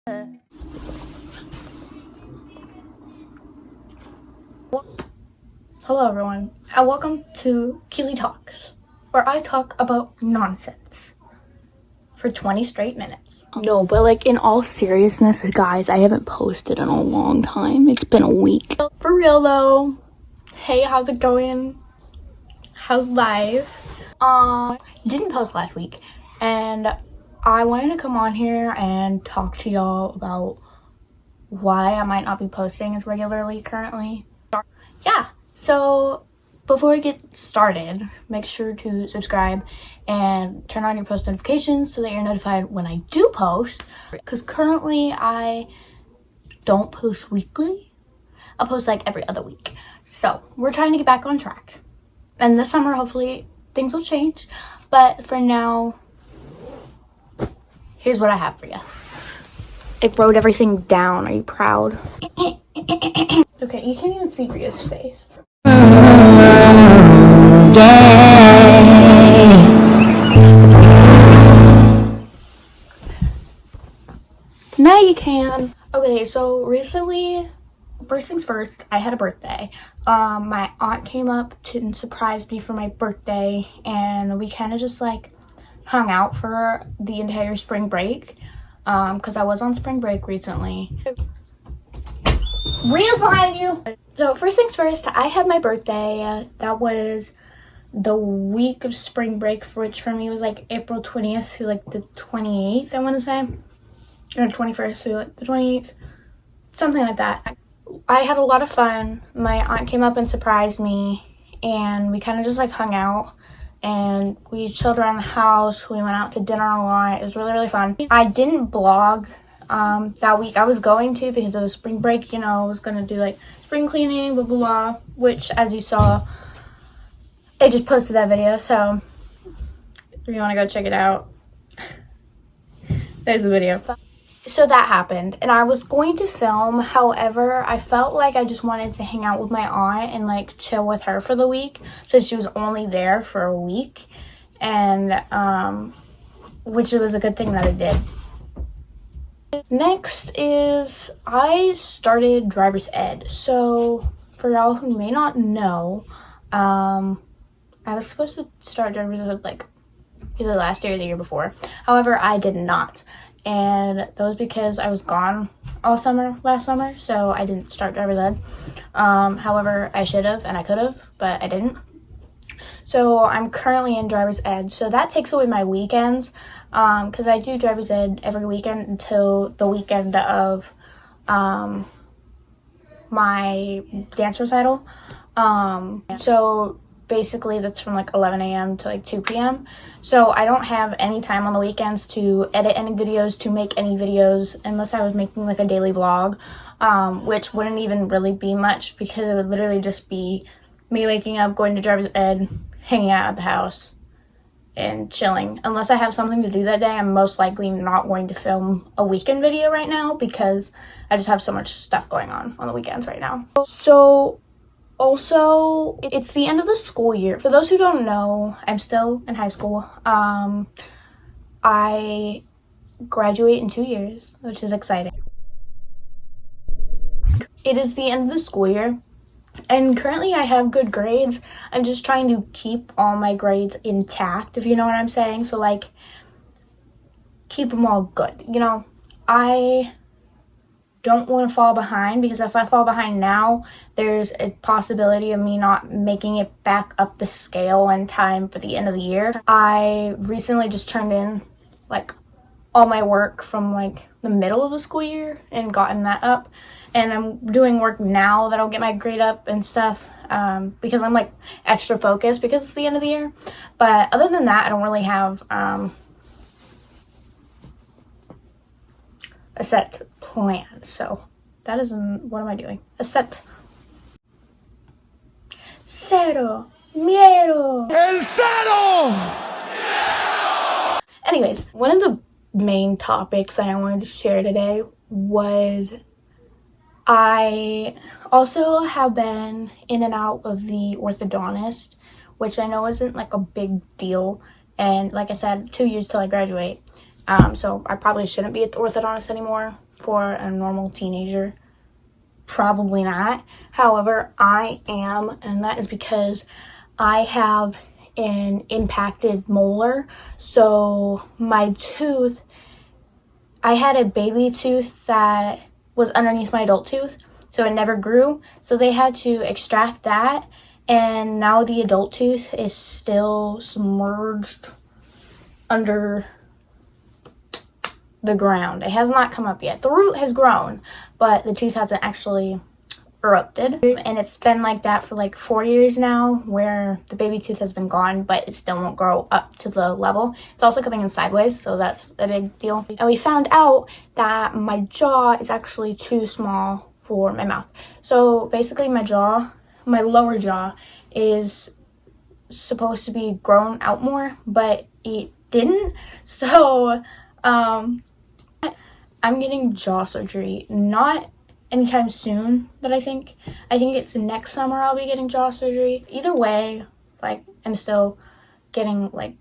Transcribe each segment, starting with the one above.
Hello everyone, and welcome to Keely Talks, where I talk about nonsense for 20 straight minutes. No, but like in all seriousness, guys, I haven't posted in a long time. It's been a week. For real though, hey, how's it going? How's life? Didn't post last week, and I wanted to come on here and talk to y'all about why I might not be posting as regularly currently. Yeah, so before we get started, make sure to subscribe and turn on your post notifications so that you're notified when I do post, because currently I don't post weekly. I'll post like every other week. So we're trying to get back on track, and this summer hopefully things will change, but for now, here's what I have for you. I wrote everything down. Are you proud? Okay, you can't even see Ria's face. Now you can. Okay, so recently, first things first, I had a birthday. My aunt came up and surprised me for my birthday, and we kind of just like hung out for the entire spring break, because I was on spring break recently. Ria's behind you. So first things first, I had my birthday. That was the week of spring break, which for me was like April 20th through like the 28th, I want to say. Or 21st through like the 28th. Something like that. I had a lot of fun. My aunt came up and surprised me, and we kind of just like hung out. And we chilled around the house. We went out to dinner a lot. It was really, really fun. I didn't vlog that week. I was going to, because it was spring break, you know, I was going to do like spring cleaning, blah, blah, blah, which as you saw, I just posted that video. So if you want to go check it out, there's the video. So that happened, and I was going to film. However, I felt like I just wanted to hang out with my aunt and like chill with her for the week, since she was only there for a week, and which was a good thing that I did. Next is I started driver's ed. So for y'all who may not know, I was supposed to start driver's ed like either last year or the year before. However, I did not. And that was because I was gone all summer last summer, so I didn't start driver's ed. However, I should have and I could have, but I didn't. So I'm currently in driver's ed, so that takes away my weekends, because I do driver's ed every weekend until the weekend of my dance recital. So basically that's from like 11 a.m. to like 2 p.m. So I don't have any time on the weekends to edit any videos, to make any videos, unless I was making like a daily vlog, which wouldn't even really be much, because it would literally just be me waking up, going to driver's ed, hanging out at the house, and chilling. Unless I have something to do that day, I'm most likely not going to film a weekend video right now, because I just have so much stuff going on the weekends right now. So also, it's the end of the school year. For those who don't know, I'm still in high school. I graduate in 2 years, which is exciting. It is the end of the school year, and currently I have good grades. I'm just trying to keep all my grades intact, if you know what I'm saying. So like, keep them all good, you know. I don't want to fall behind, because if I fall behind now, there's a possibility of me not making it back up the scale in time for the end of the year. I recently just turned in like all my work from like the middle of the school year and gotten that up, and I'm doing work now that'll get my grade up and stuff, because I'm like extra focused because it's the end of the year. But other than that, I don't really have a set plan. So that is, what am I doing? A set. Cero miedo. El cero. Anyways, one of the main topics that I wanted to share today was I also have been in and out of the orthodontist, which I know isn't like a big deal. And like I said, 2 years till I graduate. So I probably shouldn't be at the orthodontist anymore. for a normal teenager? Probably not. However, I am, and that is because I have an impacted molar. So my tooth, I had a baby tooth that was underneath my adult tooth, so it never grew. So they had to extract that, and now the adult tooth is still submerged under the ground. It has not come up yet. The root has grown, but the tooth hasn't actually erupted, and it's been like that for like 4 years now, where the baby tooth has been gone, but it still won't grow up to the level. It's also coming in sideways, so that's a big deal. And we found out that my jaw is actually too small for my mouth. So basically my lower jaw is supposed to be grown out more, but it didn't. So I'm getting jaw surgery, not anytime soon, but I think it's next summer I'll be getting jaw surgery. Either way, like, I'm still getting like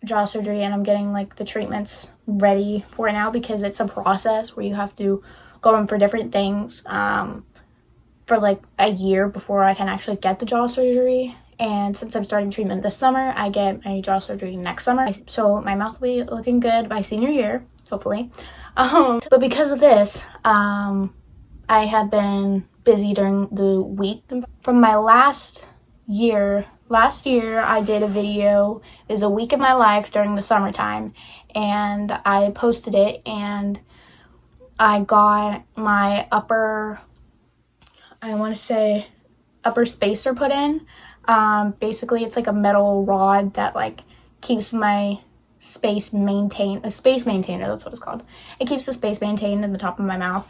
jaw surgery, and I'm getting like the treatments ready for it now, because it's a process where you have to go in for different things for like a year before I can actually get the jaw surgery. And since I'm starting treatment this summer, I get my jaw surgery next summer. So my mouth will be looking good by senior year, hopefully. But because of this, I have been busy during the week. From my last year I did a video. It was a week of my life during the summertime, and I posted it, and I got my upper spacer put in. Basically it's like a metal rod that like keeps my space maintained. A space maintainer, that's what it's called. It keeps the space maintained in the top of my mouth.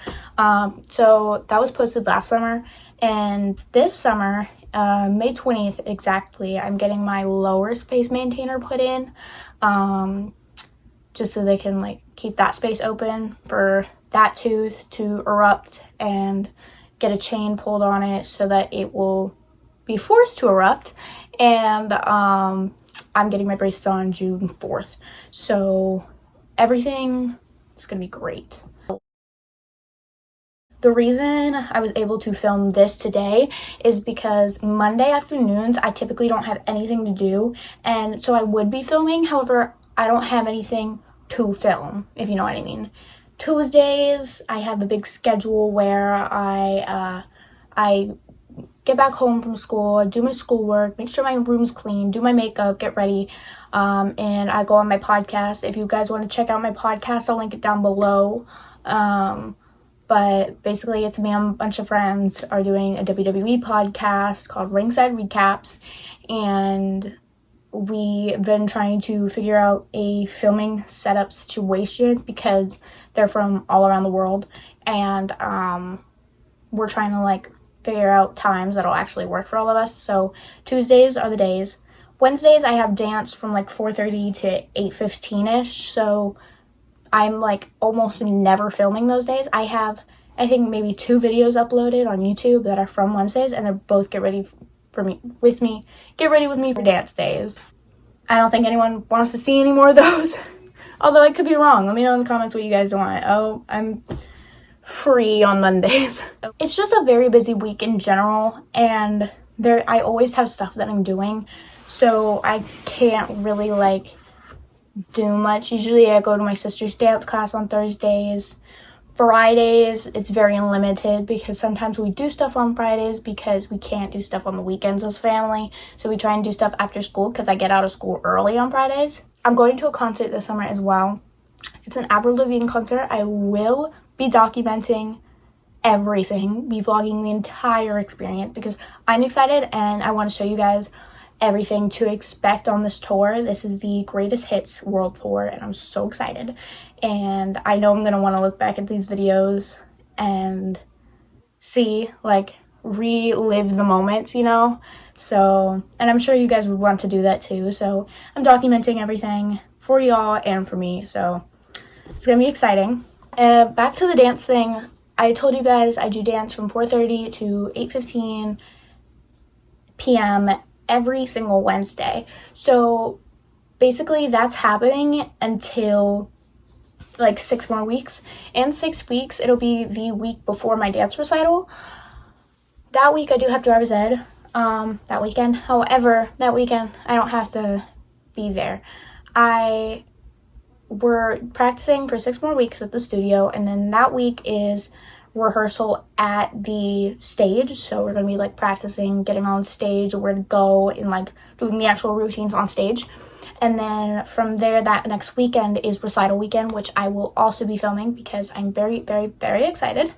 So that was posted last summer, and this summer, May 20th exactly, I'm getting my lower space maintainer put in, just so they can like keep that space open for that tooth to erupt, and get a chain pulled on it so that it will be forced to erupt. And I'm getting my braces on June 4th. So everything is going to be great. The reason I was able to film this today is because Monday afternoons, I typically don't have anything to do. And so I would be filming. However, I don't have anything to film, if you know what I mean. Tuesdays, I have a big schedule where I get back home from school, do my schoolwork, make sure my room's clean, do my makeup, get ready, and I go on my podcast. If you guys want to check out my podcast, I'll link it down below. But basically, it's me and a bunch of friends are doing a WWE podcast called Ringside Recaps, and we've been trying to figure out a filming setup situation because they're from all around the world, and we're trying to like figure out times that'll actually work for all of us. So Tuesdays are the days. Wednesdays I have dance from like 4:30 to 8:15ish, so I'm like almost never filming those days. I have, I think, maybe 2 videos uploaded on YouTube that are from Wednesdays, and they're both get ready with me for dance days. I don't think anyone wants to see any more of those. Although I could be wrong. Let me know in the comments what you guys want. Oh, I'm free on Mondays. It's just a very busy week in general, and I always have stuff that I'm doing, so I can't really like do much. Usually I go to my sister's dance class on Thursdays. Fridays, it's very limited because sometimes we do stuff on Fridays because we can't do stuff on the weekends as family. So we try and do stuff after school because I get out of school early on Fridays. I'm going to a concert this summer as well. It's an Avril Lavigne concert. I will be documenting everything, be vlogging the entire experience because I'm excited and I want to show you guys everything to expect on this tour. This is the Greatest Hits World Tour, and I'm so excited. And I know I'm going to want to look back at these videos and see, like, relive the moments, you know? So, and I'm sure you guys would want to do that too. So I'm documenting everything for y'all and for me. So it's going to be exciting. Back to the dance thing. I told you guys I do dance from 4:30 to 8:15 p.m. every single Wednesday. So basically that's happening until like 6 more weeks. In 6 weeks, it'll be the week before my dance recital. That week I do have driver's ed, that weekend. However, that weekend I don't have to be there. We're practicing for 6 more weeks at the studio, and then that week is rehearsal at the stage. So we're gonna be like practicing getting on stage, where to go, and like doing the actual routines on stage. And then from there, that next weekend is recital weekend, which I will also be filming because I'm very, very, very excited.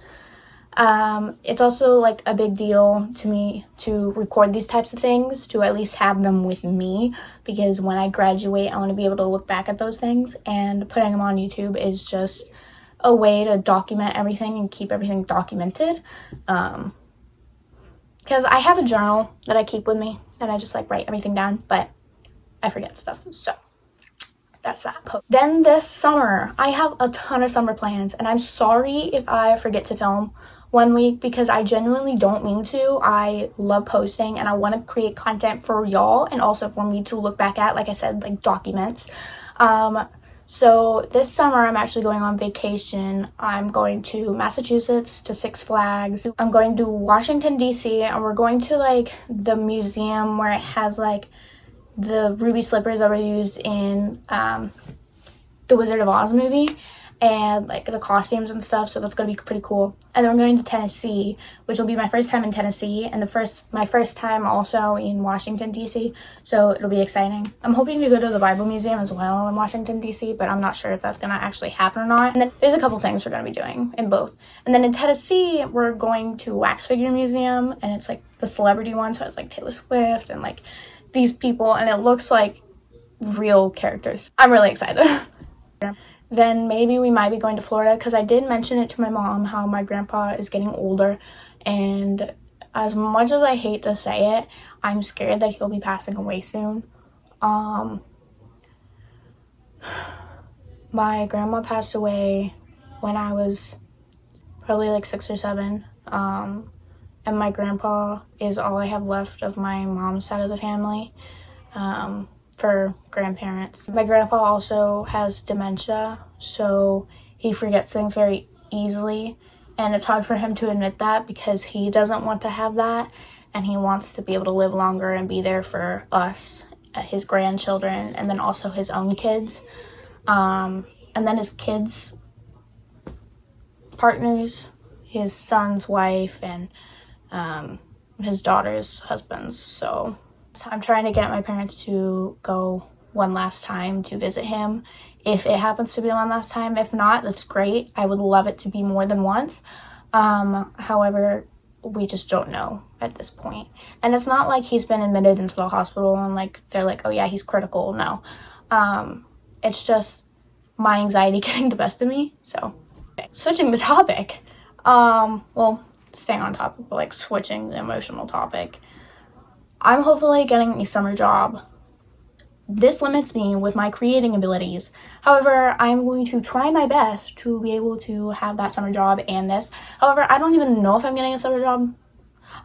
It's also like a big deal to me to record these types of things, to at least have them with me, because when I graduate, I want to be able to look back at those things, and putting them on YouTube is just a way to document everything and keep everything documented. Because I have a journal that I keep with me, and I just like write everything down, but I forget stuff, so that's that. Then this summer, I have a ton of summer plans, and I'm sorry if I forget to film one week, because I genuinely don't mean to. I love posting, and I want to create content for y'all, and also for me to look back at, like I said, like documents. So this summer, I'm actually going on vacation. I'm going to Massachusetts, to Six Flags. I'm going to Washington, D.C., and we're going to like the museum where it has like the ruby slippers that were used in the Wizard of Oz movie, and like the costumes and stuff, so that's gonna be pretty cool. And then we're going to Tennessee, which will be my first time in Tennessee, and my first time also in Washington, D.C., so it'll be exciting. I'm hoping to go to the Bible Museum as well in Washington, D.C., but I'm not sure if that's gonna actually happen or not. And then there's a couple things we're gonna be doing in both. And then in Tennessee, we're going to Wax Figure Museum, and it's like the celebrity one, so it's like Taylor Swift and like these people, and it looks like real characters. I'm really excited. Then maybe we might be going to Florida, because I did mention it to my mom how my grandpa is getting older, and as much as I hate to say it, I'm scared that he'll be passing away soon. My grandma passed away when I was probably like 6 or 7, and my grandpa is all I have left of my mom's side of the family. For grandparents. My grandpa also has dementia, so he forgets things very easily, and it's hard for him to admit that, because he doesn't want to have that, and he wants to be able to live longer and be there for us, his grandchildren, and then also his own kids, and then his kids' partners, his son's wife, and his daughter's husbands. So I'm trying to get my parents to go one last time to visit him, if it happens to be one last time. If not, that's great. I would love it to be more than once. However, we just don't know at this point. And it's not like he's been admitted into the hospital and like they're like, oh yeah, he's critical. No. It's just my anxiety getting the best of me. So switching the topic. Well, staying on topic, but like switching the emotional topic. I'm hopefully getting a summer job. This limits me with my creating abilities. However, I'm going to try my best to be able to have that summer job and this. However, I don't even know if I'm getting a summer job.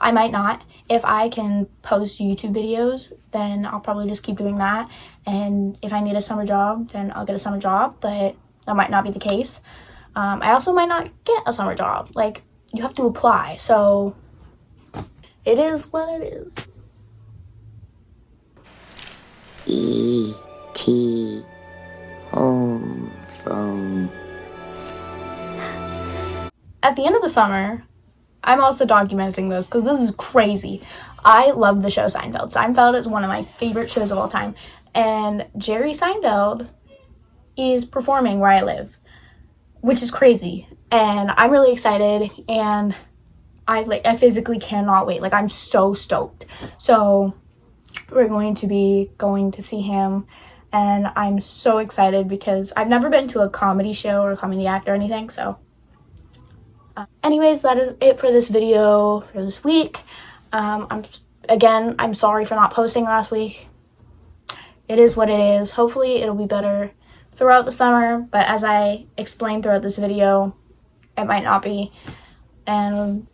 I might not. If I can post YouTube videos, then I'll probably just keep doing that. And if I need a summer job, then I'll get a summer job, but that might not be the case. I also might not get a summer job. Like, you have to apply. So it is what it is. E.T. Home phone. At the end of the summer, I'm also documenting this because this is crazy. I love the show Seinfeld. Seinfeld is one of my favorite shows of all time. And Jerry Seinfeld is performing where I live, which is crazy. And I'm really excited, and I physically cannot wait. Like, I'm so stoked. So we're going to be going to see him, and I'm so excited because I've never been to a comedy show or a comedy act or anything. So anyways, that is it for this video for this week. I'm sorry for not posting last week. It is what it is. Hopefully it'll be better throughout the summer, but as I explained throughout this video, it might not be, and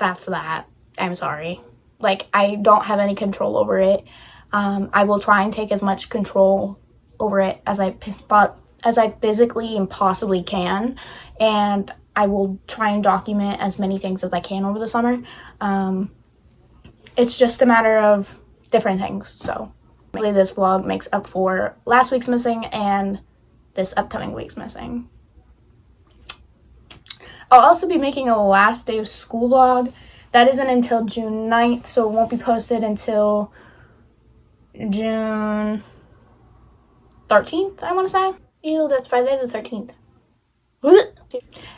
that's that. I'm sorry. Like, I don't have any control over it. I will try and take as much control over it as as I physically and possibly can, and I will try and document as many things as I can over the summer. It's just a matter of different things. So really this vlog makes up for last week's missing and this upcoming week's missing. I'll also be making a last day of school vlog. That isn't until June 9th, so it won't be posted until June 13th, I want to say. Ew, that's Friday the 13th.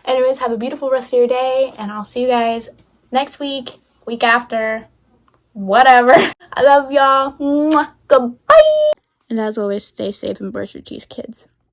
Anyways, have a beautiful rest of your day, and I'll see you guys next week, week after, whatever. I love y'all. Mwah. Goodbye. And as always, stay safe and brush your teeth, kids.